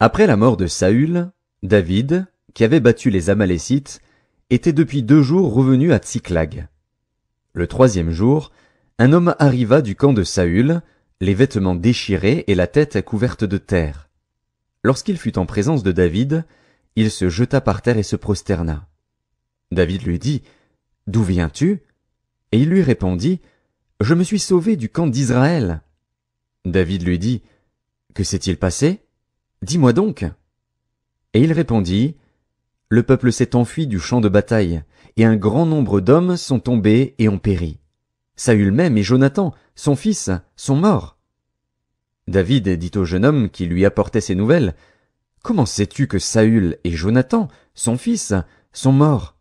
Après la mort de Saül, David, qui avait battu les Amalécites, était depuis 2 jours revenu à Tsiklag. Le 3e jour, un homme arriva du camp de Saül, les vêtements déchirés et la tête couverte de terre. Lorsqu'il fut en présence de David, il se jeta par terre et se prosterna. David lui dit, « D'où viens-tu » Et il lui répondit, « Je me suis sauvé du camp d'Israël. » David lui dit, « Que s'est-il passé ? Dis-moi donc. » Et il répondit, « Le peuple s'est enfui du champ de bataille, et un grand nombre d'hommes sont tombés et ont péri. Saül même et Jonathan, son fils, sont morts. » David dit au jeune homme qui lui apportait ces nouvelles, « Comment sais-tu que Saül et Jonathan, son fils, sont morts ?»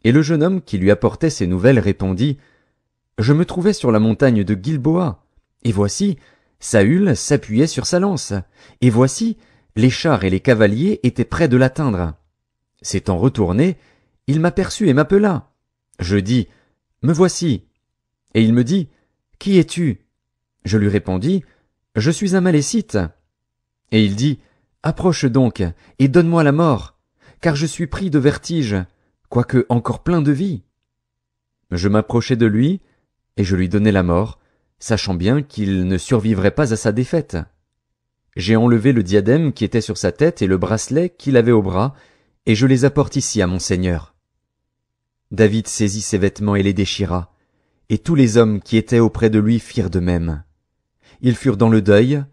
Et le jeune homme qui lui apportait ces nouvelles répondit, « Je me trouvais sur la montagne de Gilboa, et voici, Saül s'appuyait sur sa lance, et voici, les chars et les cavaliers étaient près de l'atteindre. S'étant retourné, il m'aperçut et m'appela. Je dis, « Me voici. » Et il me dit, « Qui es-tu » Je lui répondis, « Je suis un Amalécite. » Et il dit, « Approche donc, et donne-moi la mort, car je suis pris de vertige, quoique encore plein de vie. » Je m'approchai de lui, et je lui donnai la mort, sachant bien qu'il ne survivrait pas à sa défaite. J'ai enlevé le diadème qui était sur sa tête et le bracelet qu'il avait au bras, et je les apporte ici à mon seigneur. David saisit ses vêtements et les déchira, et tous les hommes qui étaient auprès de lui firent de même. Ils furent dans le deuil,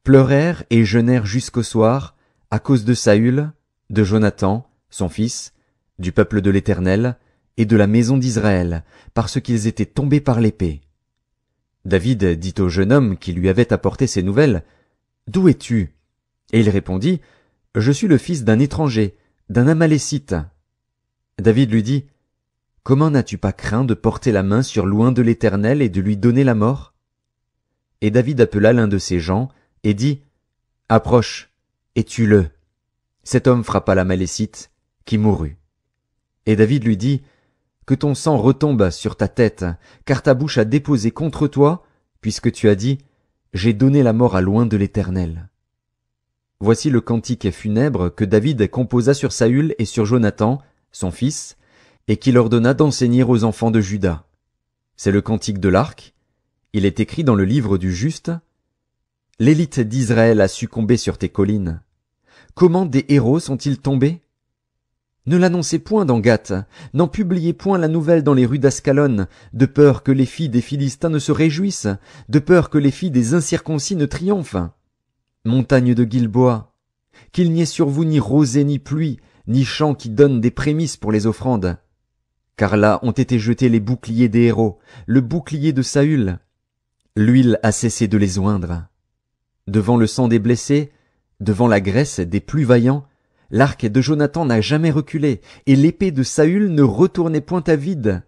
pleurèrent et jeûnèrent jusqu'au soir, à cause de Saül, de Jonathan, son fils, du peuple de l'Éternel, et de la maison d'Israël, parce qu'ils étaient tombés par l'épée. David dit au jeune homme qui lui avait apporté ces nouvelles, « D'où es-tu » Et il répondit, « Je suis le fils d'un étranger, d'un Amalécite. » David lui dit, « Comment n'as-tu pas craint de porter la main sur l'oint de l'Éternel et de lui donner la mort ?» Et David appela l'un de ses gens et dit, « Approche, et tue-le. » Cet homme frappa l'Amalécite, qui mourut. Et David lui dit, « Que ton sang retombe sur ta tête, car ta bouche a déposé contre toi, puisque tu as dit, « J'ai donné la mort à l'oint de l'Éternel. » Voici le cantique funèbre que David composa sur Saül et sur Jonathan, son fils, et qu'il ordonna d'enseigner aux enfants de Juda. C'est le cantique de l'arc. Il est écrit dans le livre du juste. « L'élite d'Israël a succombé sur tes collines. Comment des héros sont-ils tombés? Ne l'annoncez point dans Gath, n'en publiez point la nouvelle dans les rues d'Ascalon, de peur que les filles des Philistins ne se réjouissent, de peur que les filles des incirconcis ne triomphent. Montagne de Gilboa, qu'il n'y ait sur vous ni rosée ni pluie, ni champs qui donnent des prémices pour les offrandes. Car là ont été jetés les boucliers des héros, le bouclier de Saül. L'huile a cessé de les oindre. Devant le sang des blessés, devant la graisse des plus vaillants, l'arc de Jonathan n'a jamais reculé, et l'épée de Saül ne retournait point à vide.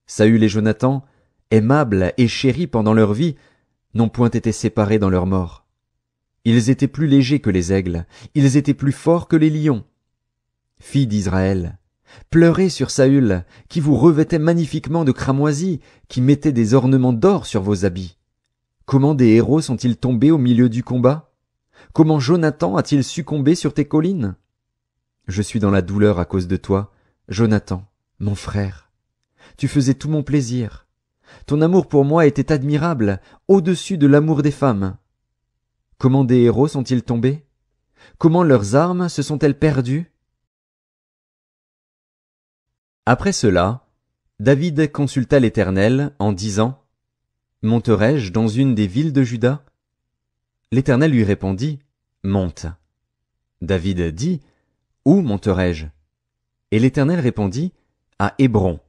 Saül et Jonathan, aimables et chéris pendant leur vie, n'ont point été séparés dans leur mort. Ils étaient plus légers que les aigles, ils étaient plus forts que les lions. Filles d'Israël, pleurez sur Saül, qui vous revêtait magnifiquement de cramoisis, qui mettait des ornements d'or sur vos habits. Comment des héros sont-ils tombés au milieu du combat? Comment Jonathan a-t-il succombé sur tes collines? Je suis dans la douleur à cause de toi, Jonathan, mon frère. Tu faisais tout mon plaisir. Ton amour pour moi était admirable, au-dessus de l'amour des femmes. Comment des héros sont-ils tombés? Comment leurs armes se sont-elles perdues? Après cela, David consulta l'Éternel en disant, « Monterai-je dans une des villes de Juda ?» L'Éternel lui répondit, « Monte. » David dit, « Où monterai-je » Et l'Éternel répondit, « À Hébron. »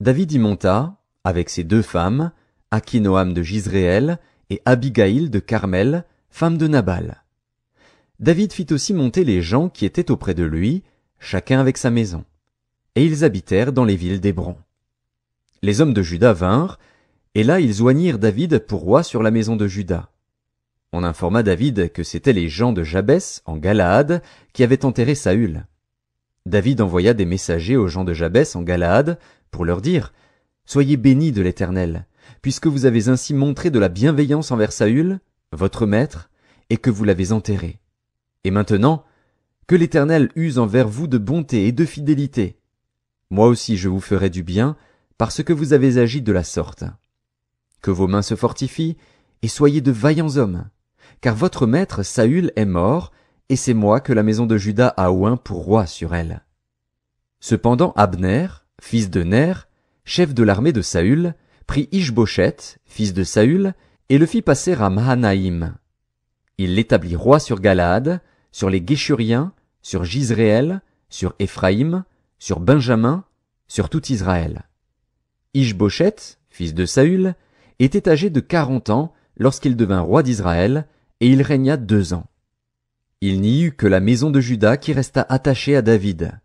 David y monta, avec ses 2 femmes, Akinoam de Jizréel et Abigaïl de Carmel, femme de Nabal. David fit aussi monter les gens qui étaient auprès de lui, chacun avec sa maison. Et ils habitèrent dans les villes d'Hébron. Les hommes de Juda vinrent, et là ils oignirent David pour roi sur la maison de Juda. On informa David que c'étaient les gens de Jabès, en Galaad, qui avaient enterré Saül. David envoya des messagers aux gens de Jabès, en Galaad, pour leur dire, « Soyez bénis de l'Éternel, puisque vous avez ainsi montré de la bienveillance envers Saül, votre maître, et que vous l'avez enterré. Et maintenant, que l'Éternel use envers vous de bonté et de fidélité. Moi aussi je vous ferai du bien, parce que vous avez agi de la sorte. Que vos mains se fortifient, et soyez de vaillants hommes, car votre maître Saül est mort, et c'est moi que la maison de Juda a oint pour roi sur elle. Cependant Abner, fils de Ner, chef de l'armée de Saül, prit Ish-Boshet, fils de Saül, et le fit passer à Mahanaïm. Il l'établit roi sur Galaad, sur les Guéshuriens, sur Jizréel, sur Éphraïm, sur Benjamin, sur tout Israël. Ish-Boshet, fils de Saül, était âgé de 40 ans lorsqu'il devint roi d'Israël, et il régna 2 ans. Il n'y eut que la maison de Juda qui resta attachée à David.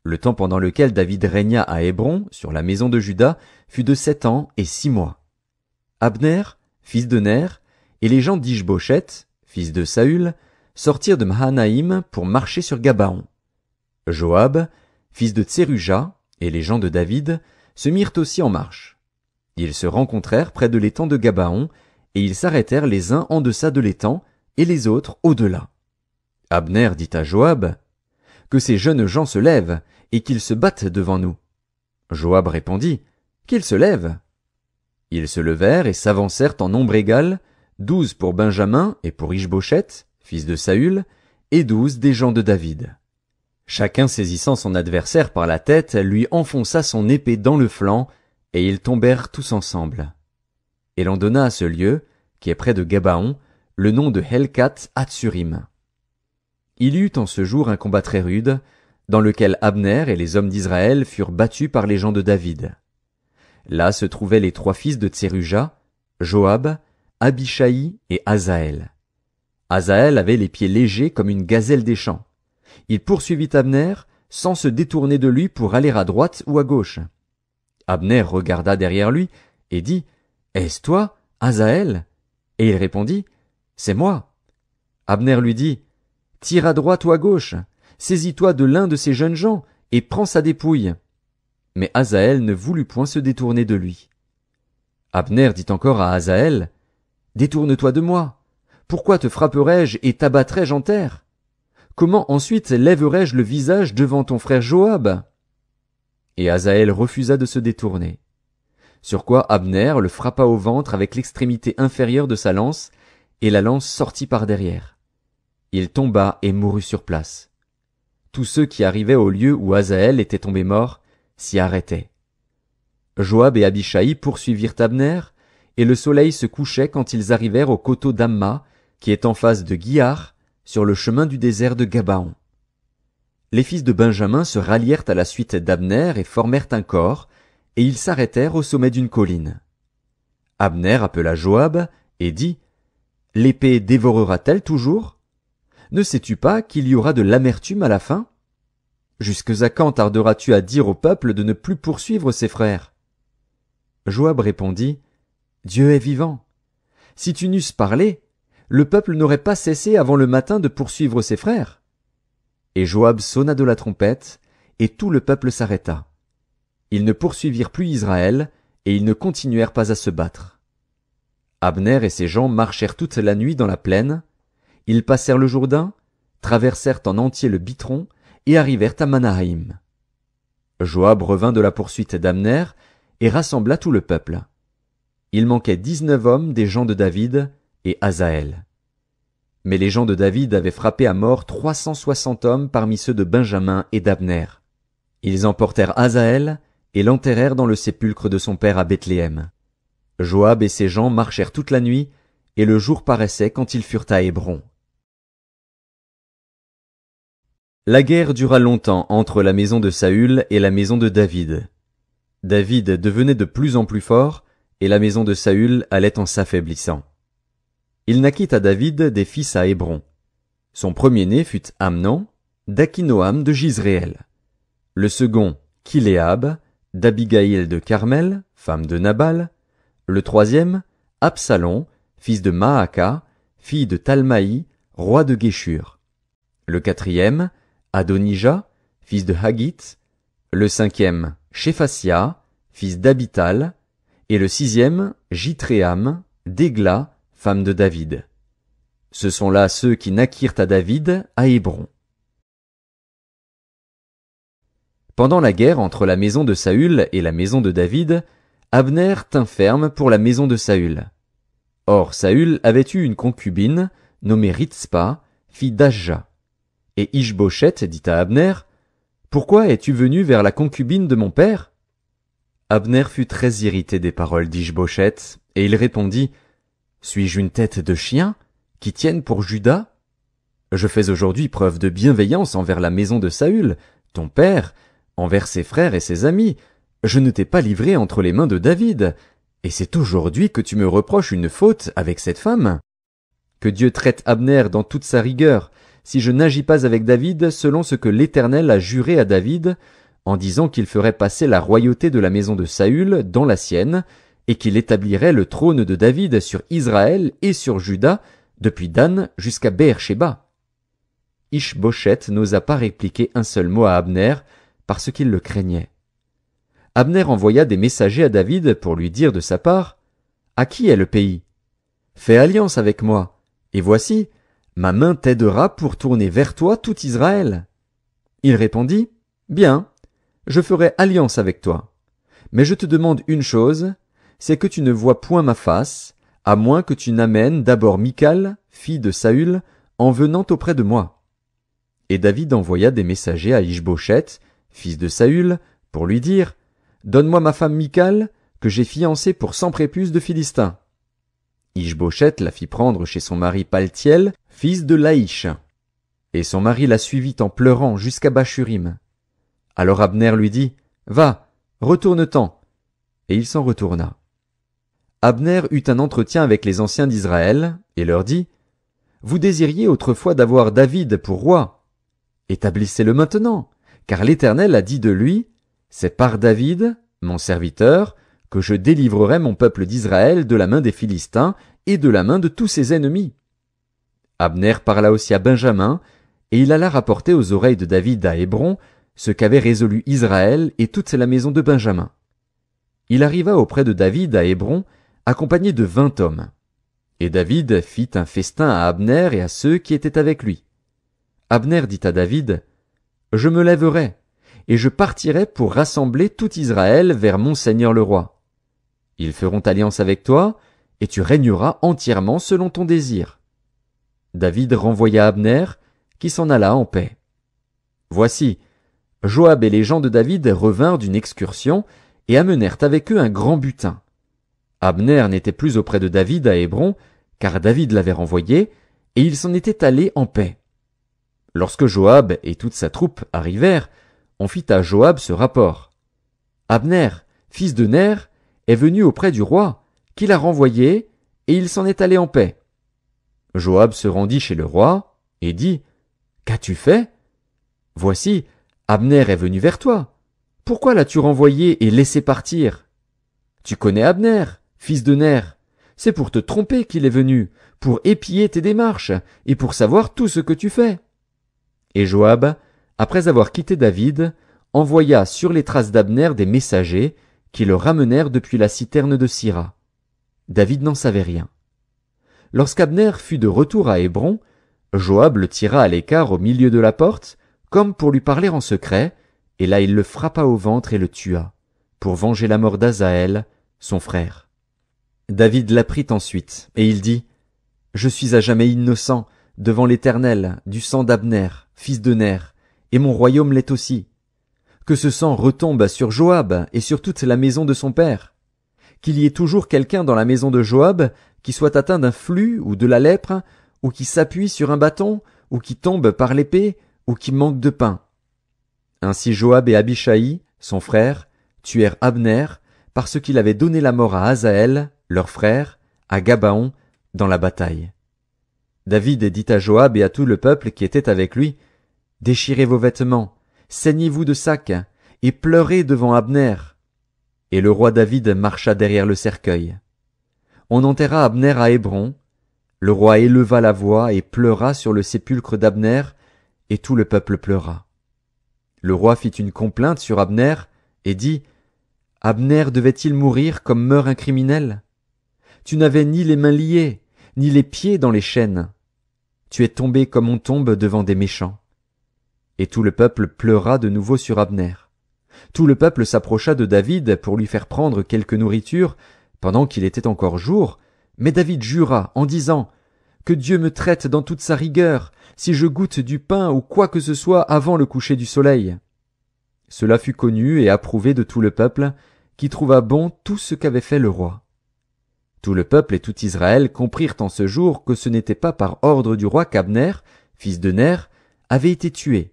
Le temps pendant lequel David régna à Hébron, sur la maison de Juda, fut de 7 ans et 6 mois. Abner, fils de Ner, et les gens d'Ish-Boshet, fils de Saül, sortirent de Mahanaïm pour marcher sur Gabaon. Joab, fils de Tseruja, et les gens de David, se mirent aussi en marche. Ils se rencontrèrent près de l'étang de Gabaon, et ils s'arrêtèrent les uns en deçà de l'étang, et les autres au-delà. Abner dit à Joab, « Que ces jeunes gens se lèvent, et qu'ils se battent devant nous. » Joab répondit, « Qu'ils se lèvent. » Ils se levèrent et s'avancèrent en nombre égal, 12 pour Benjamin et pour Ish-Boshet, fils de Saül, et 12 des gens de David. Chacun saisissant son adversaire par la tête, lui enfonça son épée dans le flanc, et ils tombèrent tous ensemble. Et l'on donna à ce lieu, qui est près de Gabaon, le nom de Helkat Hatsurim. Il y eut en ce jour un combat très rude, dans lequel Abner et les hommes d'Israël furent battus par les gens de David. Là se trouvaient les 3 fils de Tseruja, Joab, Abishai et Asaël. Asaël avait les pieds légers comme une gazelle des champs. Il poursuivit Abner, sans se détourner de lui pour aller à droite ou à gauche. Abner regarda derrière lui et dit, « Est-ce toi, Asaël ?» Et il répondit, « C'est moi. » Abner lui dit, « Tire à droite ou à gauche, saisis-toi de l'un de ces jeunes gens et prends sa dépouille. » Mais Asaël ne voulut point se détourner de lui. Abner dit encore à Asaël, « Détourne-toi de moi. Pourquoi te frapperais-je et t'abattrais-je en terre? Comment ensuite lèverais-je le visage devant ton frère Joab ?» Et Asaël refusa de se détourner. Sur quoi Abner le frappa au ventre avec l'extrémité inférieure de sa lance, et la lance sortit par derrière. Il tomba et mourut sur place. Tous ceux qui arrivaient au lieu où Asaël était tombé mort s'y arrêtaient. Joab et Abishai poursuivirent Abner, et le soleil se couchait quand ils arrivèrent au coteau d'Amma, qui est en face de Guiar, sur le chemin du désert de Gabaon. Les fils de Benjamin se rallièrent à la suite d'Abner et formèrent un corps, et ils s'arrêtèrent au sommet d'une colline. Abner appela Joab et dit, « L'épée dévorera-t-elle toujours? Ne sais-tu pas qu'il y aura de l'amertume à la fin? Jusque à quand tarderas-tu à dire au peuple de ne plus poursuivre ses frères? » Joab répondit, « Dieu est vivant. Si tu n'eusses parlé, le peuple n'aurait pas cessé avant le matin de poursuivre ses frères. » Et Joab sonna de la trompette, et tout le peuple s'arrêta. Ils ne poursuivirent plus Israël, et ils ne continuèrent pas à se battre. Abner et ses gens marchèrent toute la nuit dans la plaine. Ils passèrent le Jourdain, traversèrent en entier le Bitron, et arrivèrent à Manahaïm. Joab revint de la poursuite d'Abner, et rassembla tout le peuple. Il manquait 19 hommes des gens de David, et Asaël. Mais les gens de David avaient frappé à mort 360 hommes parmi ceux de Benjamin et d'Abner. Ils emportèrent Asaël et l'enterrèrent dans le sépulcre de son père à Bethléem. Joab et ses gens marchèrent toute la nuit, et le jour paraissait quand ils furent à Hébron. La guerre dura longtemps entre la maison de Saül et la maison de David. David devenait de plus en plus fort, et la maison de Saül allait en s'affaiblissant. Il naquit à David des fils à Hébron. Son premier-né fut Amnon, d'Akinoam de Jizréel. Le second, Kiléab, d'Abigaïl de Carmel, femme de Nabal. Le troisième, Absalom, fils de Maaka, fille de Talmaï, roi de Géshur. Le quatrième, Adonija, fils de Haggith. Le cinquième, Shéphasia, fils d'Abital. Et le sixième, Jitréam, d'Égla, femme de David. Ce sont là ceux qui naquirent à David à Hébron. Pendant la guerre entre la maison de Saül et la maison de David, Abner tint ferme pour la maison de Saül. Or Saül avait eu une concubine, nommée Ritspa, fille d'Ajja. Et Ish-Boshet dit à Abner, « Pourquoi es-tu venu vers la concubine de mon père ?» Abner fut très irrité des paroles d'Ish-Boshet, et il répondit, « Suis-je une tête de chien, qui tienne pour Juda? Je fais aujourd'hui preuve de bienveillance envers la maison de Saül, ton père, envers ses frères et ses amis. Je ne t'ai pas livré entre les mains de David, et c'est aujourd'hui que tu me reproches une faute avec cette femme. Que Dieu traite Abner dans toute sa rigueur, si je n'agis pas avec David selon ce que l'Éternel a juré à David, en disant qu'il ferait passer la royauté de la maison de Saül dans la sienne, et qu'il établirait le trône de David sur Israël et sur Juda, depuis Dan jusqu'à Beer-Shéba. » Ish-Boshet n'osa pas répliquer un seul mot à Abner, parce qu'il le craignait. Abner envoya des messagers à David pour lui dire de sa part, « À qui est le pays? Fais alliance avec moi, et voici, ma main t'aidera pour tourner vers toi tout Israël. » Il répondit, « Bien, je ferai alliance avec toi. Mais je te demande une chose, c'est que tu ne vois point ma face, à moins que tu n'amènes d'abord Michal, fille de Saül, en venant auprès de moi. » Et David envoya des messagers à Ish-Boshet, fils de Saül, pour lui dire, « Donne-moi ma femme Michal, que j'ai fiancée pour 100 prépuces de Philistins. » Ish-Boshet la fit prendre chez son mari Paltiel, fils de Laïch. Et son mari la suivit en pleurant jusqu'à Bachurim. Alors Abner lui dit, « Va, retourne-t'en. » Et il s'en retourna. Abner eut un entretien avec les anciens d'Israël, et leur dit, « Vous désiriez autrefois d'avoir David pour roi. Établissez-le maintenant, car l'Éternel a dit de lui, « C'est par David, mon serviteur, que je délivrerai mon peuple d'Israël de la main des Philistins et de la main de tous ses ennemis. » Abner parla aussi à Benjamin, et il alla rapporter aux oreilles de David à Hébron ce qu'avait résolu Israël et toute la maison de Benjamin. Il arriva auprès de David à Hébron, accompagné de 20 hommes. Et David fit un festin à Abner et à ceux qui étaient avec lui. Abner dit à David, « Je me lèverai, et je partirai pour rassembler tout Israël vers mon seigneur le roi. Ils feront alliance avec toi, et tu régneras entièrement selon ton désir. » David renvoya Abner, qui s'en alla en paix. Voici, Joab et les gens de David revinrent d'une excursion et amenèrent avec eux un grand butin. Abner n'était plus auprès de David à Hébron, car David l'avait renvoyé, et il s'en était allé en paix. Lorsque Joab et toute sa troupe arrivèrent, on fit à Joab ce rapport. Abner, fils de Ner, est venu auprès du roi, qui l'a renvoyé, et il s'en est allé en paix. Joab se rendit chez le roi, et dit, « Qu'as-tu fait? Voici, Abner est venu vers toi. Pourquoi l'as-tu renvoyé et laissé partir? Tu connais Abner, fils de Ner. C'est pour te tromper qu'il est venu, pour épier tes démarches, et pour savoir tout ce que tu fais. » Et Joab, après avoir quitté David, envoya sur les traces d'Abner des messagers qui le ramenèrent depuis la citerne de Sira. David n'en savait rien. Lorsqu'Abner fut de retour à Hébron, Joab le tira à l'écart au milieu de la porte, comme pour lui parler en secret, et là il le frappa au ventre et le tua, pour venger la mort d'Asaël, son frère. David l'apprit ensuite, et il dit, « Je suis à jamais innocent devant l'Éternel du sang d'Abner, fils de Ner, et mon royaume l'est aussi. Que ce sang retombe sur Joab et sur toute la maison de son père. Qu'il y ait toujours quelqu'un dans la maison de Joab qui soit atteint d'un flux ou de la lèpre, ou qui s'appuie sur un bâton, ou qui tombe par l'épée, ou qui manque de pain. » Ainsi Joab et Abishai, son frère, tuèrent Abner, parce qu'il avait donné la mort à Asaël, leur frère, à Gabaon, dans la bataille. David dit à Joab et à tout le peuple qui était avec lui, « Déchirez vos vêtements, saignez-vous de sacs, et pleurez devant Abner. » Et le roi David marcha derrière le cercueil. On enterra Abner à Hébron. Le roi éleva la voix et pleura sur le sépulcre d'Abner, et tout le peuple pleura. Le roi fit une complainte sur Abner, et dit, « Abner devait-il mourir comme meurt un criminel? Tu n'avais ni les mains liées, ni les pieds dans les chaînes. tu es tombé comme on tombe devant des méchants. » Et tout le peuple pleura de nouveau sur Abner. Tout le peuple s'approcha de David pour lui faire prendre quelque nourriture, pendant qu'il était encore jour, mais David jura en disant « Que Dieu me traite dans toute sa rigueur, si je goûte du pain ou quoi que ce soit avant le coucher du soleil. » Cela fut connu et approuvé de tout le peuple, qui trouva bon tout ce qu'avait fait le roi. Tout le peuple et tout Israël comprirent en ce jour que ce n'était pas par ordre du roi qu'Abner, fils de Ner, avait été tué.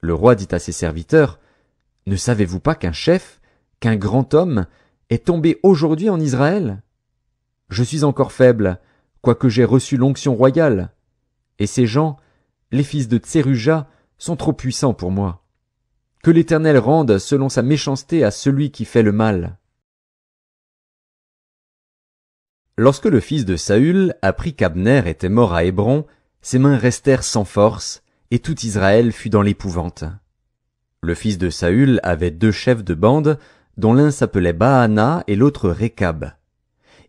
Le roi dit à ses serviteurs, « Ne savez-vous pas qu'un chef, qu'un grand homme, est tombé aujourd'hui en Israël? Je suis encore faible, quoique j'ai reçu l'onction royale. Et ces gens, les fils de Tseruja, sont trop puissants pour moi. Que l'Éternel rende selon sa méchanceté à celui qui fait le mal. » Lorsque le fils de Saül apprit qu'Abner était mort à Hébron, ses mains restèrent sans force, et tout Israël fut dans l'épouvante. Le fils de Saül avait 2 chefs de bande, dont l'un s'appelait Baana et l'autre Récab.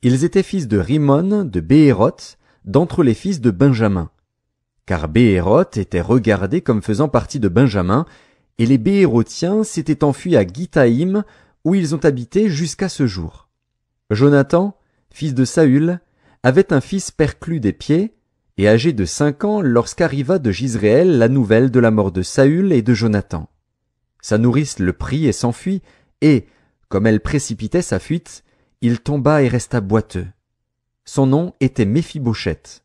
Ils étaient fils de Rimon, de Béhéroth, d'entre les fils de Benjamin. Car Béhéroth était regardé comme faisant partie de Benjamin, et les Béhérothiens s'étaient enfuis à Gitaïm, où ils ont habité jusqu'à ce jour. Jonathan, fils de Saül, avait un fils perclus des pieds, et âgé de 5 ans lorsqu'arriva de Jizréel la nouvelle de la mort de Saül et de Jonathan. Sa nourrice le prit et s'enfuit, et, comme elle précipitait sa fuite, il tomba et resta boiteux. Son nom était Méphibosheth.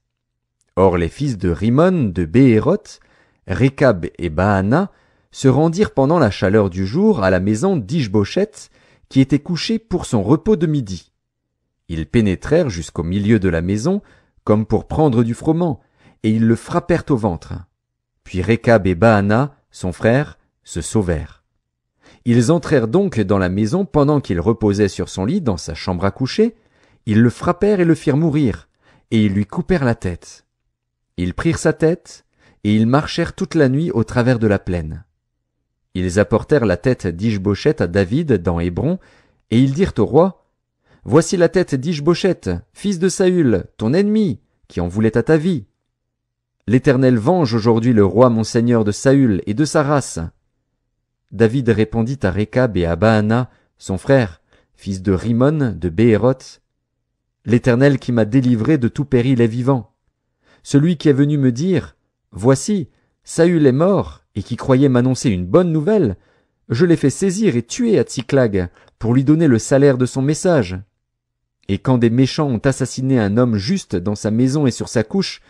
Or les fils de Rimon de Béhéroth, Récab et Baana, se rendirent pendant la chaleur du jour à la maison d'Ish-Bosheth, qui était couché pour son repos de midi. Ils pénétrèrent jusqu'au milieu de la maison, comme pour prendre du froment, et ils le frappèrent au ventre. Puis Récab et Baana, son frère, se sauvèrent. Ils entrèrent donc dans la maison pendant qu'il reposait sur son lit dans sa chambre à coucher, ils le frappèrent et le firent mourir, et ils lui coupèrent la tête. Ils prirent sa tête, et ils marchèrent toute la nuit au travers de la plaine. Ils apportèrent la tête d'Ish-Bosheth à David dans Hébron, et ils dirent au roi, « Voici la tête d'Ish-Bosheth, fils de Saül, ton ennemi, qui en voulait à ta vie. L'Éternel venge aujourd'hui le roi mon seigneur de Saül et de sa race. » David répondit à Récab et à Baana, son frère, fils de Rimon de Béhéroth, « L'Éternel qui m'a délivré de tout péril est vivant. Celui qui est venu me dire, « Voici, Saül est mort, et qui croyait m'annoncer une bonne nouvelle, je l'ai fait saisir et tuer à Tsiklag, pour lui donner le salaire de son message. Et quand des méchants ont assassiné un homme juste dans sa maison et sur sa couche,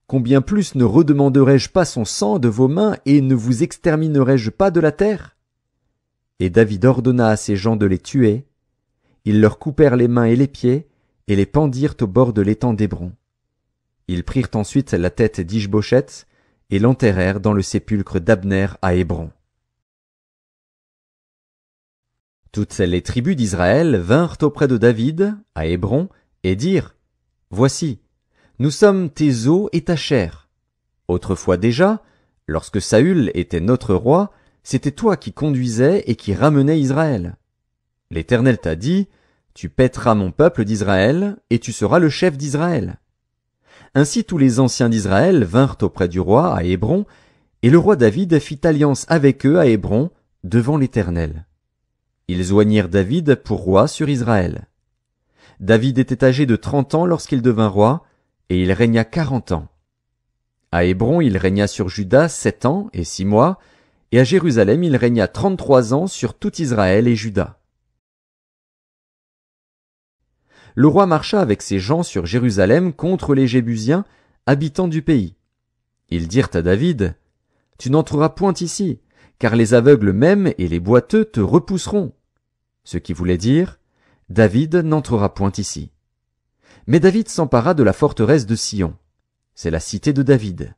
combien plus ne redemanderai-je pas son sang de vos mains et ne vous exterminerai-je pas de la terre? » Et David ordonna à ses gens de les tuer. Ils leur coupèrent les mains et les pieds, et les pendirent au bord de l'étang d'Hébron. Ils prirent ensuite la tête d'Ish-Bosheth, et l'enterrèrent dans le sépulcre d'Abner à Hébron. Toutes les tribus d'Israël vinrent auprès de David, à Hébron, et dirent, « Voici, nous sommes tes os et ta chair. Autrefois déjà, lorsque Saül était notre roi, c'était toi qui conduisais et qui ramenais Israël. L'Éternel t'a dit, tu paîtras mon peuple d'Israël, et tu seras le chef d'Israël. » Ainsi tous les anciens d'Israël vinrent auprès du roi à Hébron, et le roi David fit alliance avec eux à Hébron, devant l'Éternel. Ils oignirent David pour roi sur Israël. David était âgé de 30 ans lorsqu'il devint roi, et il régna 40 ans. À Hébron il régna sur Juda 7 ans et 6 mois, et à Jérusalem il régna 33 ans sur tout Israël et Juda. Le roi marcha avec ses gens sur Jérusalem contre les Jébusiens, habitants du pays. Ils dirent à David, « Tu n'entreras point ici, car les aveugles même et les boiteux te repousseront. » Ce qui voulait dire, « David n'entrera point ici. » Mais David s'empara de la forteresse de Sion. C'est la cité de David.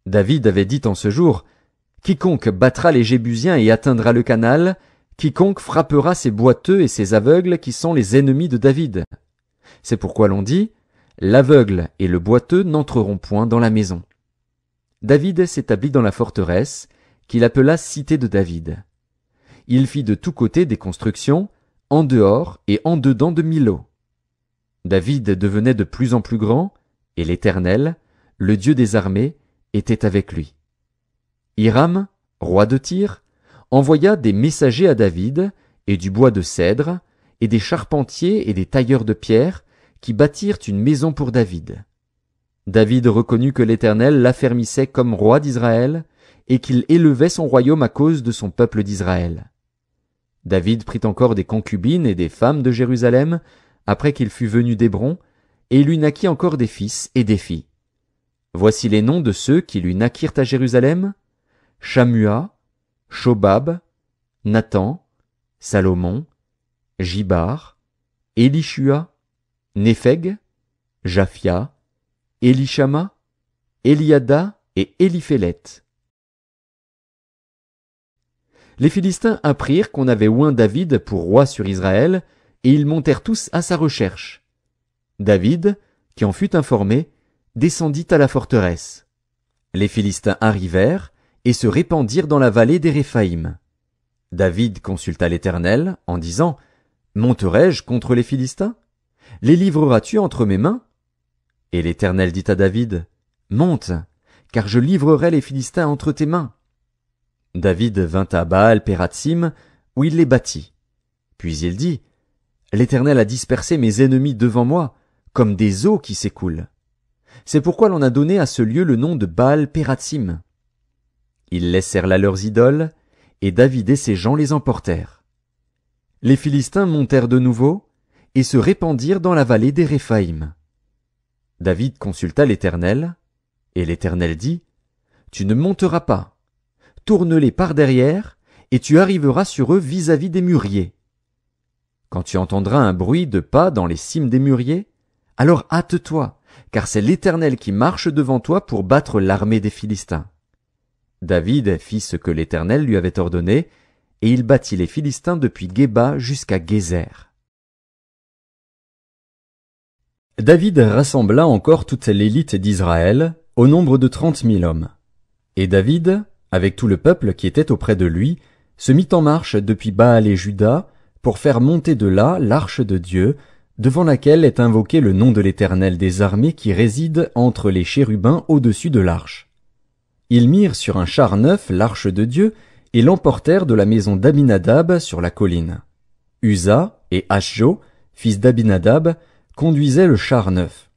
David avait dit en ce jour, « Quiconque battra les Jébusiens et atteindra le canal, quiconque frappera ces boiteux et ces aveugles qui sont les ennemis de David. » C'est pourquoi l'on dit, « L'aveugle et le boiteux n'entreront point dans la maison. » David s'établit dans la forteresse, qu'il appela cité de David. Il fit de tous côtés des constructions, en dehors et en dedans de Millo. David devenait de plus en plus grand, et l'Éternel, le Dieu des armées, était avec lui. Hiram, roi de Tyr, envoya des messagers à David, et du bois de cèdre, et des charpentiers et des tailleurs de pierre, qui bâtirent une maison pour David. David reconnut que l'Éternel l'affermissait comme roi d'Israël, et qu'il élevait son royaume à cause de son peuple d'Israël. David prit encore des concubines et des femmes de Jérusalem, après qu'il fut venu d'Hébron, et il lui naquit encore des fils et des filles. Voici les noms de ceux qui lui naquirent à Jérusalem: Shammua, Shobab, Nathan, Salomon, Jibar, Élishua, Népheg, Japhia, Élishama, Eliada et Éliphélet. Les Philistins apprirent qu'on avait oint David pour roi sur Israël, et ils montèrent tous à sa recherche. David, qui en fut informé, descendit à la forteresse. Les Philistins arrivèrent et se répandirent dans la vallée des Réphaïm. David consulta l'Éternel en disant: « Monterai-je contre les Philistins? Les livreras-tu entre mes mains? » Et l'Éternel dit à David: « Monte, car je livrerai les Philistins entre tes mains. » David vint à Baal-Pératsim, où il les battit. Puis il dit: « L'Éternel a dispersé mes ennemis devant moi, comme des eaux qui s'écoulent. C'est pourquoi l'on a donné à ce lieu le nom de Baal-Pératsim. » Ils laissèrent là leurs idoles, et David et ses gens les emportèrent. Les Philistins montèrent de nouveau, et se répandirent dans la vallée des Réphaïm. David consulta l'Éternel, et l'Éternel dit: « Tu ne monteras pas. Tourne-les par derrière, et tu arriveras sur eux vis-à-vis des mûriers. Quand tu entendras un bruit de pas dans les cimes des mûriers, alors hâte-toi, car c'est l'Éternel qui marche devant toi pour battre l'armée des Philistins. » David fit ce que l'Éternel lui avait ordonné, et il battit les Philistins depuis Géba jusqu'à Gézer. David rassembla encore toute l'élite d'Israël, au nombre de 30 000 hommes. Et David, avec tout le peuple qui était auprès de lui, se mit en marche depuis Baal et Juda, pour faire monter de là l'arche de Dieu, devant laquelle est invoqué le nom de l'Éternel des armées qui réside entre les chérubins au-dessus de l'arche. Ils mirent sur un char neuf l'arche de Dieu, et l'emportèrent de la maison d'Abinadab sur la colline. Uza et Ashjo, fils d'Abinadab, conduisaient le char neuf.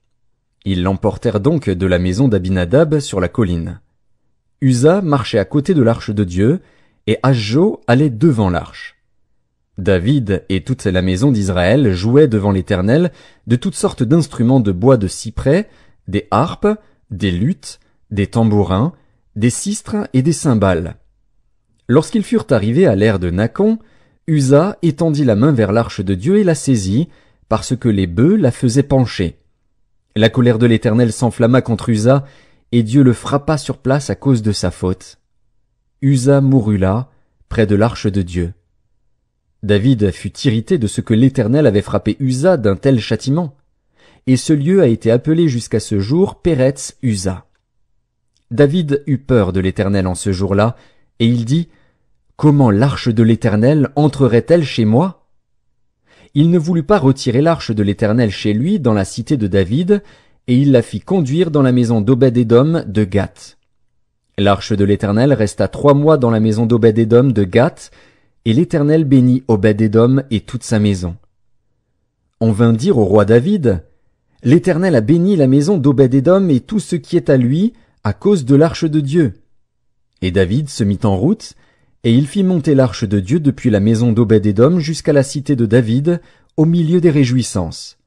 Ils l'emportèrent donc de la maison d'Abinadab sur la colline. Uza marchait à côté de l'arche de Dieu, et Ashjo allait devant l'arche. David et toute la maison d'Israël jouaient devant l'Éternel de toutes sortes d'instruments de bois de cyprès, des harpes, des luths, des tambourins, des sistres et des cymbales. Lorsqu'ils furent arrivés à l'ère de Nakon, Uza étendit la main vers l'arche de Dieu et la saisit, parce que les bœufs la faisaient pencher. La colère de l'Éternel s'enflamma contre Uza, et Dieu le frappa sur place à cause de sa faute. Uza mourut là, près de l'arche de Dieu. David fut irrité de ce que l'Éternel avait frappé Uza d'un tel châtiment, et ce lieu a été appelé jusqu'à ce jour Péretz Uza. David eut peur de l'Éternel en ce jour-là, et il dit: « Comment l'arche de l'Éternel entrerait-elle chez moi ?» Il ne voulut pas retirer l'arche de l'Éternel chez lui dans la cité de David, et il la fit conduire dans la maison d'Obed-Édom de Gath. L'arche de l'Éternel resta 3 mois dans la maison d'Obed-Édom de Gath, et l'Éternel bénit Obed-Édom et toute sa maison. On vint dire au roi David: « L'Éternel a béni la maison d'Obed-Édom et tout ce qui est à lui, à cause de l'arche de Dieu. » Et David se mit en route, et il fit monter l'arche de Dieu depuis la maison d'Obed-Édom jusqu'à la cité de David, au milieu des réjouissances.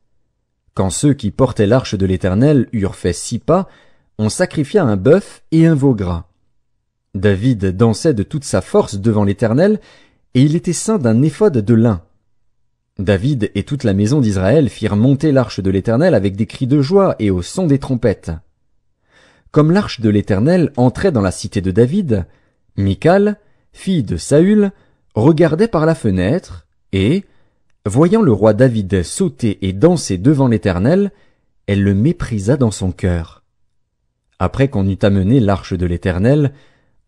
Quand ceux qui portaient l'arche de l'Éternel eurent fait 6 pas, on sacrifia un bœuf et un veau gras. David dansait de toute sa force devant l'Éternel, et il était ceint d'un éphod de lin. David et toute la maison d'Israël firent monter l'arche de l'Éternel avec des cris de joie et au son des trompettes. Comme l'arche de l'Éternel entrait dans la cité de David, Michal, fille de Saül, regardait par la fenêtre, et, voyant le roi David sauter et danser devant l'Éternel, elle le méprisa dans son cœur. Après qu'on eut amené l'arche de l'Éternel,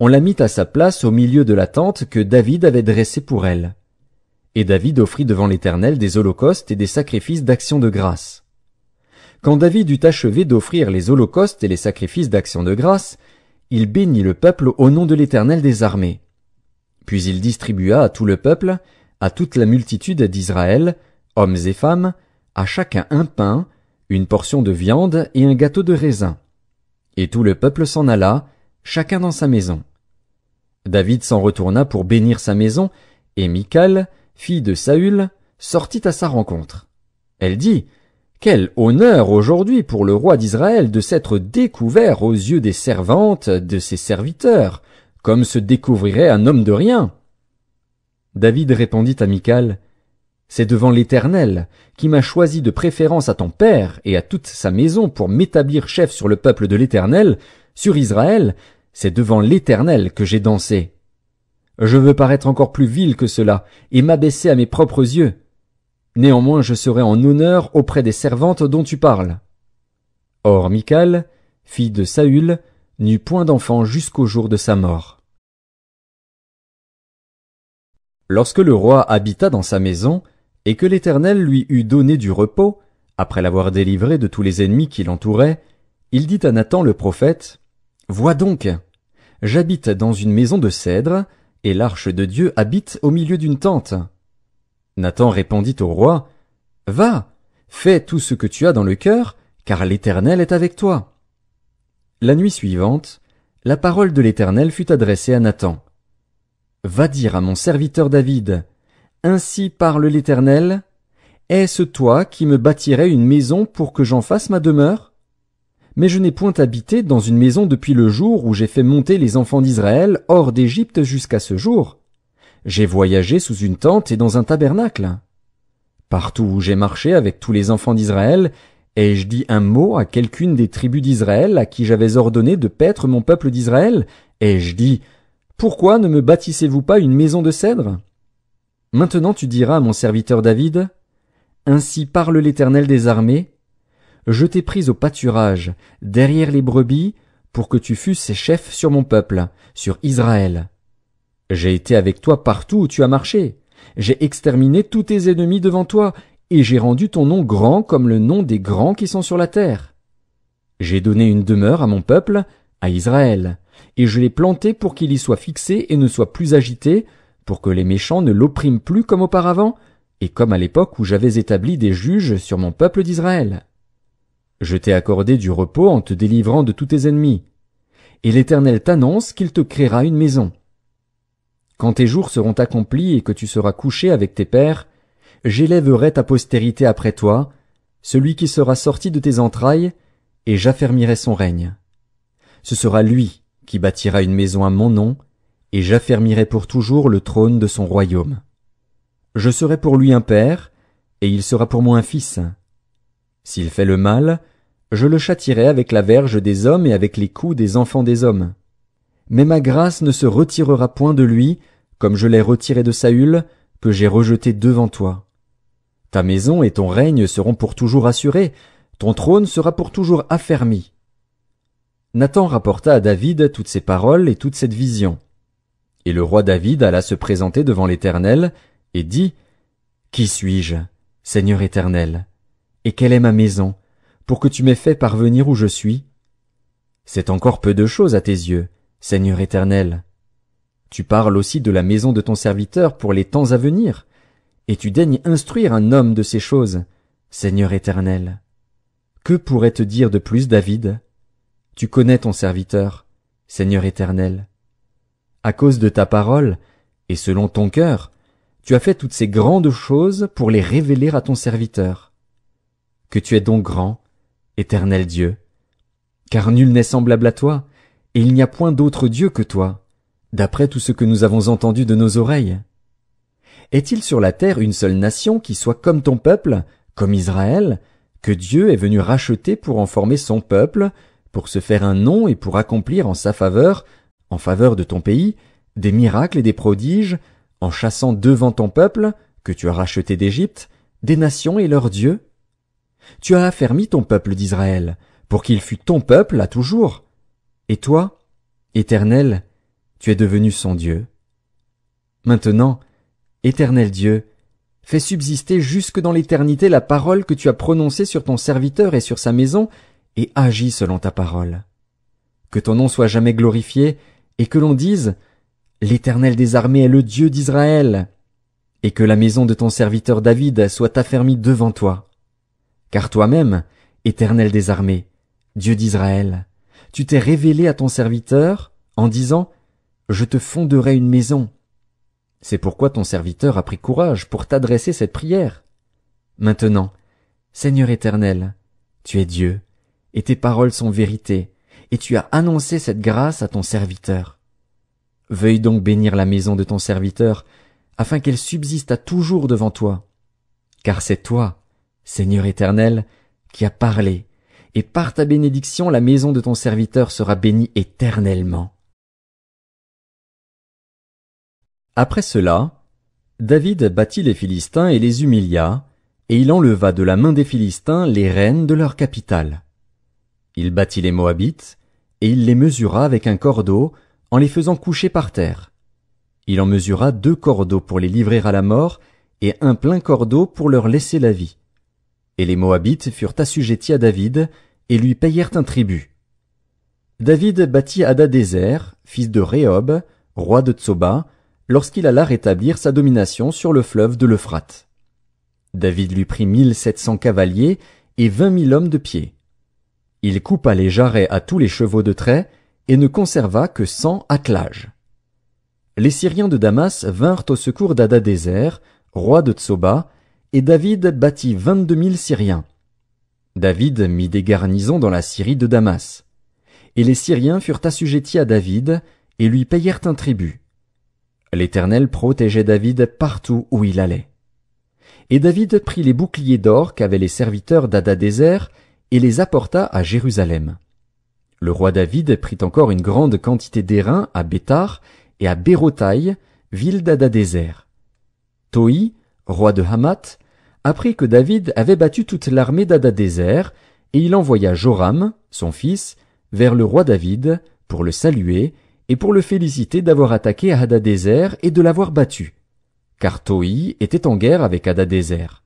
on la mit à sa place au milieu de la tente que David avait dressée pour elle. Et David offrit devant l'Éternel des holocaustes et des sacrifices d'action de grâce. Quand David eut achevé d'offrir les holocaustes et les sacrifices d'action de grâce, il bénit le peuple au nom de l'Éternel des armées. Puis il distribua à tout le peuple, à toute la multitude d'Israël, hommes et femmes, à chacun un pain, une portion de viande et un gâteau de raisin. Et tout le peuple s'en alla, chacun dans sa maison. David s'en retourna pour bénir sa maison, et Michal, fille de Saül, sortit à sa rencontre. Elle dit, « Quel honneur aujourd'hui pour le roi d'Israël de s'être découvert aux yeux des servantes de ses serviteurs, comme se découvrirait un homme de rien. » David répondit à Michal, « C'est devant l'Éternel, qui m'a choisi de préférence à ton père et à toute sa maison pour m'établir chef sur le peuple de l'Éternel, sur Israël, c'est devant l'Éternel que j'ai dansé. Je veux paraître encore plus vil que cela et m'abaisser à mes propres yeux. Néanmoins je serai en honneur auprès des servantes dont tu parles. » Or Michal, fille de Saül, n'eut point d'enfant jusqu'au jour de sa mort. Lorsque le roi habita dans sa maison, et que l'Éternel lui eut donné du repos, après l'avoir délivré de tous les ennemis qui l'entouraient, il dit à Nathan le prophète, « Vois donc, j'habite dans une maison de cèdre, et l'arche de Dieu habite au milieu d'une tente. » Nathan répondit au roi, « Va, fais tout ce que tu as dans le cœur, car l'Éternel est avec toi. » La nuit suivante, la parole de l'Éternel fut adressée à Nathan. « Va dire à mon serviteur David, ainsi parle l'Éternel, est-ce toi qui me bâtirais une maison pour que j'en fasse ma demeure? Mais je n'ai point habité dans une maison depuis le jour où j'ai fait monter les enfants d'Israël hors d'Égypte jusqu'à ce jour. J'ai voyagé sous une tente et dans un tabernacle. Partout où j'ai marché avec tous les enfants d'Israël, ai-je dit un mot à quelqu'une des tribus d'Israël à qui j'avais ordonné de paître mon peuple d'Israël? Ai-je dit, pourquoi ne me bâtissez-vous pas une maison de cèdre? Maintenant tu diras à mon serviteur David, ainsi parle l'Éternel des armées, je t'ai pris au pâturage, derrière les brebis, pour que tu fusses chef sur mon peuple, sur Israël. J'ai été avec toi partout où tu as marché. J'ai exterminé tous tes ennemis devant toi, et j'ai rendu ton nom grand comme le nom des grands qui sont sur la terre. J'ai donné une demeure à mon peuple, à Israël, et je l'ai planté pour qu'il y soit fixé et ne soit plus agité, pour que les méchants ne l'oppriment plus comme auparavant, et comme à l'époque où j'avais établi des juges sur mon peuple d'Israël. Je t'ai accordé du repos en te délivrant de tous tes ennemis. Et l'Éternel t'annonce qu'il te créera une maison. Quand tes jours seront accomplis et que tu seras couché avec tes pères, j'élèverai ta postérité après toi, celui qui sera sorti de tes entrailles, et j'affermirai son règne. Ce sera lui qui bâtira une maison à mon nom, et j'affermirai pour toujours le trône de son royaume. Je serai pour lui un père, et il sera pour moi un fils. S'il fait le mal, je le châtierai avec la verge des hommes et avec les coups des enfants des hommes. Mais ma grâce ne se retirera point de lui, comme je l'ai retiré de Saül, que j'ai rejeté devant toi. Ta maison et ton règne seront pour toujours assurés, ton trône sera pour toujours affermi. » Nathan rapporta à David toutes ces paroles et toute cette vision. Et le roi David alla se présenter devant l'Éternel, et dit, « Qui suis-je, Seigneur Éternel? Et quelle est ma maison, pour que tu m'aies fait parvenir où je suis? C'est encore peu de choses à tes yeux, Seigneur Éternel. Tu parles aussi de la maison de ton serviteur pour les temps à venir, et tu daignes instruire un homme de ces choses, Seigneur Éternel. Que pourrait te dire de plus David? Tu connais ton serviteur, Seigneur Éternel. À cause de ta parole, et selon ton cœur, tu as fait toutes ces grandes choses pour les révéler à ton serviteur. Que tu es donc grand, Éternel Dieu, car nul n'est semblable à toi, et il n'y a point d'autre Dieu que toi, d'après tout ce que nous avons entendu de nos oreilles. Est-il sur la terre une seule nation qui soit comme ton peuple, comme Israël, que Dieu est venu racheter pour en former son peuple, pour se faire un nom et pour accomplir en sa faveur, en faveur de ton pays, des miracles et des prodiges, en chassant devant ton peuple, que tu as racheté d'Égypte, des nations et leurs dieux? Tu as affermi ton peuple d'Israël, pour qu'il fût ton peuple à toujours. Et toi, Éternel, tu es devenu son Dieu. Maintenant, Éternel Dieu, fais subsister jusque dans l'éternité la parole que tu as prononcée sur ton serviteur et sur sa maison, et agis selon ta parole. Que ton nom soit jamais glorifié, et que l'on dise « L'Éternel des armées est le Dieu d'Israël », et que la maison de ton serviteur David soit affermie devant toi. Car toi-même, Éternel des armées, Dieu d'Israël, tu t'es révélé à ton serviteur en disant « Je te fonderai une maison ». C'est pourquoi ton serviteur a pris courage pour t'adresser cette prière. Maintenant, Seigneur Éternel, tu es Dieu, et tes paroles sont vérité, et tu as annoncé cette grâce à ton serviteur. Veuille donc bénir la maison de ton serviteur, afin qu'elle subsiste à toujours devant toi. Car c'est toi, Seigneur Éternel, qui as parlé, et par ta bénédiction la maison de ton serviteur sera bénie éternellement. Après cela, David battit les Philistins et les humilia, et il enleva de la main des Philistins les rênes de leur capitale. Il battit les Moabites, et il les mesura avec un cordeau, en les faisant coucher par terre. Il en mesura 2 cordeaux pour les livrer à la mort, et un plein cordeau pour leur laisser la vie. Et les Moabites furent assujettis à David, et lui payèrent un tribut. David battit Hadadézer, fils de Rehob, roi de Tsoba, lorsqu'il alla rétablir sa domination sur le fleuve de l'Euphrate. David lui prit 1700 cavaliers et 20 000 hommes de pied. Il coupa les jarrets à tous les chevaux de trait et ne conserva que 100 attelages. Les Syriens de Damas vinrent au secours d'Hadadézer, roi de Tsoba, et David battit 22 000 Syriens. David mit des garnisons dans la Syrie de Damas. Et les Syriens furent assujettis à David et lui payèrent un tribut. L'Éternel protégeait David partout où il allait. Et David prit les boucliers d'or qu'avaient les serviteurs d'Hadadézer et les apporta à Jérusalem. Le roi David prit encore une grande quantité d'airain à Béthar et à Bérotaï, ville d'Hadadézer. Toi, roi de Hamath, apprit que David avait battu toute l'armée d'Hadadézer, et il envoya Joram, son fils, vers le roi David pour le saluer et pour le féliciter d'avoir attaqué Hadadézer et de l'avoir battu, car Toi était en guerre avec Hadadézer.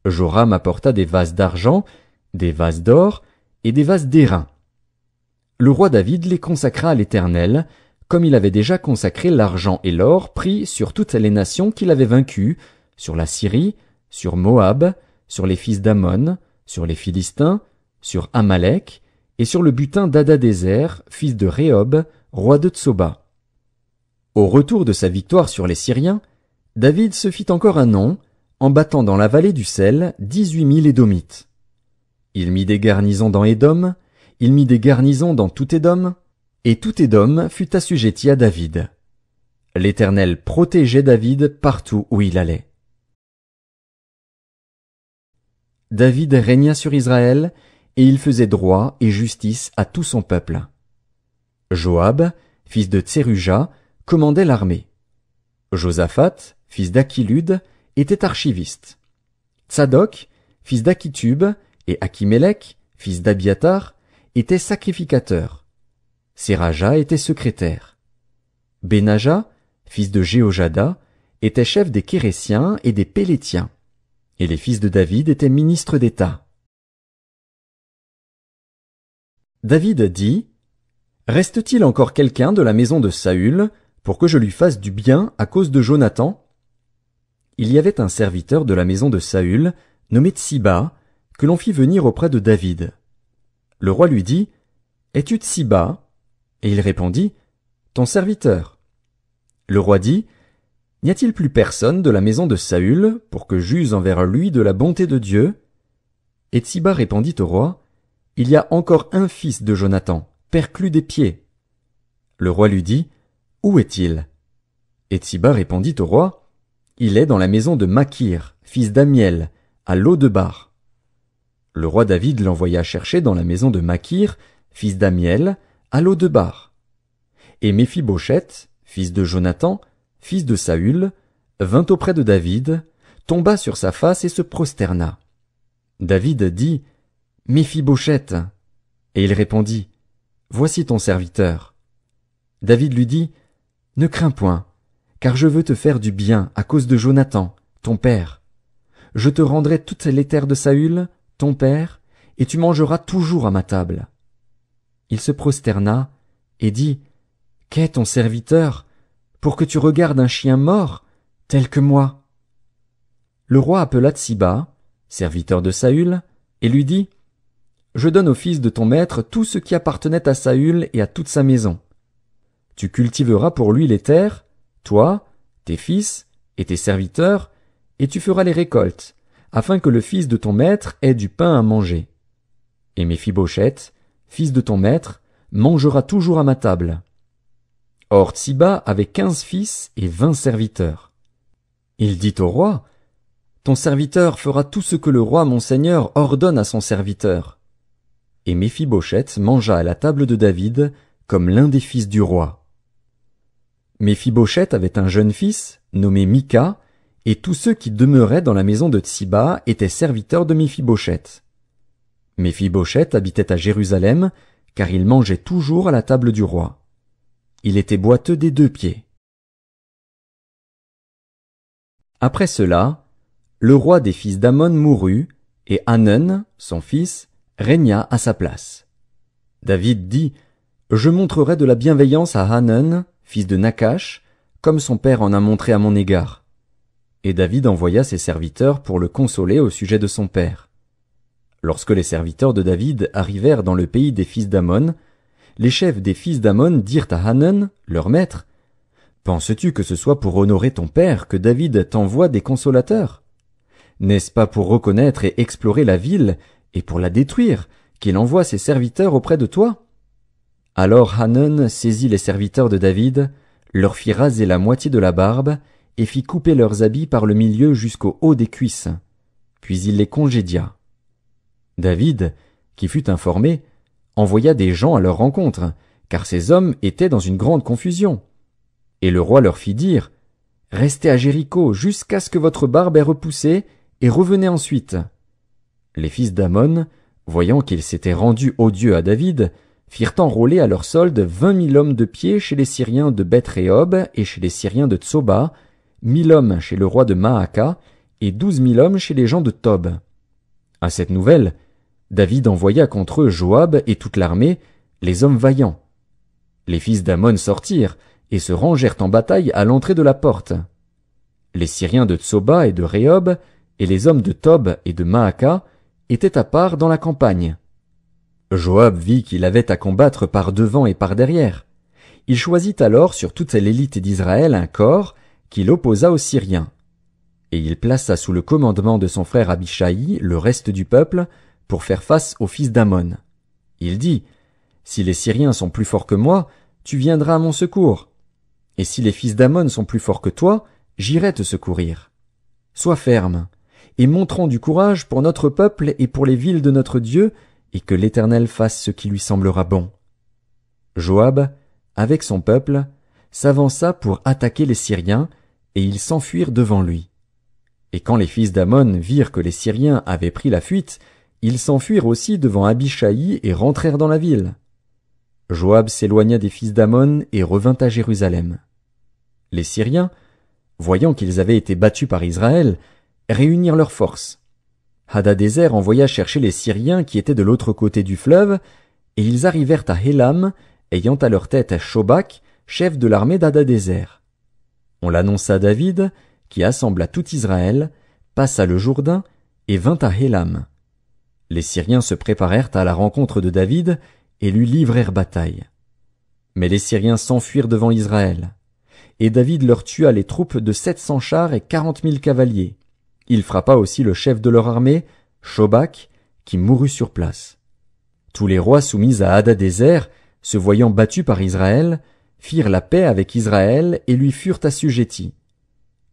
Joram apporta des vases d'argent, des vases d'or et des vases d'airain. Le roi David les consacra à l'Éternel, comme il avait déjà consacré l'argent et l'or pris sur toutes les nations qu'il avait vaincues, sur la Syrie, sur Moab, sur les fils d'Ammon, sur les Philistins, sur Amalek, et sur le butin d'Hadadézer, fils de Rehob, roi de Tsoba. Au retour de sa victoire sur les Syriens, David se fit encore un nom, en battant dans la vallée du sel 18 000 Édomites. Il mit des garnisons dans Édom, il mit des garnisons dans tout Édom, et tout Édom fut assujetti à David. L'Éternel protégeait David partout où il allait. David régna sur Israël, et il faisait droit et justice à tout son peuple. Joab, fils de Tseruja, commandait l'armée. Josaphat, fils d'Achilude, était archiviste. Tsadok, fils d'Akitub, et Achimélec, fils d'Abiatar, était sacrificateur. Séraja était secrétaire. Benaja, fils de Jéhojada, était chef des Kérésiens et des Pélétiens. Et les fils de David étaient ministres d'État. David dit: Reste-t-il encore quelqu'un de la maison de Saül pour que je lui fasse du bien à cause de Jonathan? Il y avait un serviteur de la maison de Saül, nommé Tsiba, que l'on fit venir auprès de David. Le roi lui dit: Es-tu Tsiba? Et il répondit: Ton serviteur. Le roi dit: N'y a-t-il plus personne de la maison de Saül pour que j'use envers lui de la bonté de Dieu? Et Tsiba répondit au roi: Il y a encore un fils de Jonathan, perclus des pieds. Le roi lui dit: Où est-il? Et Tsiba répondit au roi: Il est dans la maison de Makir, fils d'Amiel, à Lo-debar. Le roi David l'envoya chercher dans la maison de Makir, fils d'Amiel, à Lo-debar. Et Méphibosheth, fils de Jonathan, fils de Saül, vint auprès de David, tomba sur sa face et se prosterna. David dit: Méphibosheth. Et il répondit: Voici ton serviteur. David lui dit: Ne crains point, car je veux te faire du bien à cause de Jonathan, ton père, je te rendrai toutes les terres de Saül, ton père, et tu mangeras toujours à ma table. Il se prosterna et dit, Qu'est ton serviteur, pour que tu regardes un chien mort, tel que moi? Le roi appela Tsiba, serviteur de Saül, et lui dit, Je donne au fils de ton maître tout ce qui appartenait à Saül et à toute sa maison. Tu cultiveras pour lui les terres, toi, tes fils et tes serviteurs, et tu feras les récoltes, afin que le fils de ton maître ait du pain à manger. Et Méphibosheth, fils de ton maître, mangera toujours à ma table. Or Tsiba avait 15 fils et 20 serviteurs. Il dit au roi, Ton serviteur fera tout ce que le roi mon seigneur ordonne à son serviteur. Et Méphibosheth mangea à la table de David comme l'un des fils du roi. Méphibosheth avait un jeune fils, nommé Mika, et tous ceux qui demeuraient dans la maison de Tsiba étaient serviteurs de Méphibosheth. Méphibosheth habitait à Jérusalem, car il mangeait toujours à la table du roi. Il était boiteux des 2 pieds. Après cela, le roi des fils d'Ammon mourut, et Hanun, son fils, régna à sa place. David dit, Je montrerai de la bienveillance à Hanun, fils de Nakash, comme son père en a montré à mon égard. Et David envoya ses serviteurs pour le consoler au sujet de son père. Lorsque les serviteurs de David arrivèrent dans le pays des fils d'Ammon, les chefs des fils d'Ammon dirent à Hanun, leur maître, « Penses-tu que ce soit pour honorer ton père que David t'envoie des consolateurs? N'est-ce pas pour reconnaître et explorer la ville et pour la détruire qu'il envoie ses serviteurs auprès de toi? » Alors Hanun saisit les serviteurs de David, leur fit raser la moitié de la barbe et fit couper leurs habits par le milieu jusqu'au haut des cuisses. Puis il les congédia. David, qui fut informé, envoya des gens à leur rencontre, car ces hommes étaient dans une grande confusion. Et le roi leur fit dire, « Restez à Jéricho jusqu'à ce que votre barbe ait repoussé, et revenez ensuite. » Les fils d'Ammon, voyant qu'ils s'étaient rendus odieux à David, firent enrôler à leur solde 20 000 hommes de pied chez les Syriens de Beth-Rehob et chez les Syriens de Tsoba, 1 000 hommes chez le roi de Maaka, et 12 000 hommes chez les gens de Tob. À cette nouvelle, David envoya contre eux Joab et toute l'armée, les hommes vaillants. Les fils d'Ammon sortirent et se rangèrent en bataille à l'entrée de la porte. Les Syriens de Tsoba et de Rehob, et les hommes de Tob et de Maaka, étaient à part dans la campagne. Joab vit qu'il avait à combattre par devant et par derrière. Il choisit alors sur toute l'élite d'Israël un corps qu'il opposa aux Syriens. Et il plaça sous le commandement de son frère Abishai le reste du peuple pour faire face aux fils d'Ammon. Il dit, « Si les Syriens sont plus forts que moi, tu viendras à mon secours. Et si les fils d'Ammon sont plus forts que toi, j'irai te secourir. Sois ferme, et montrons du courage pour notre peuple et pour les villes de notre Dieu, et que l'Éternel fasse ce qui lui semblera bon. » Joab, avec son peuple, s'avança pour attaquer les Syriens, et ils s'enfuirent devant lui. Et quand les fils d'Ammon virent que les Syriens avaient pris la fuite, ils s'enfuirent aussi devant Abishai et rentrèrent dans la ville. Joab s'éloigna des fils d'Ammon et revint à Jérusalem. Les Syriens, voyant qu'ils avaient été battus par Israël, réunirent leurs forces. Hadadézer envoya chercher les Syriens qui étaient de l'autre côté du fleuve, et ils arrivèrent à Hélam, ayant à leur tête Shobak, chef de l'armée d'Hadadézer. On l'annonça à David, qui assembla tout Israël, passa le Jourdain et vint à Hélam. Les Syriens se préparèrent à la rencontre de David et lui livrèrent bataille. Mais les Syriens s'enfuirent devant Israël. Et David leur tua les troupes de 700 chars et 40 000 cavaliers. Il frappa aussi le chef de leur armée, Shobak, qui mourut sur place. Tous les rois soumis à Hadadézer, se voyant battus par Israël, firent la paix avec Israël et lui furent assujettis.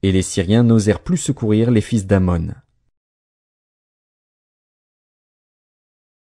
Et les Syriens n'osèrent plus secourir les fils d'Ammon.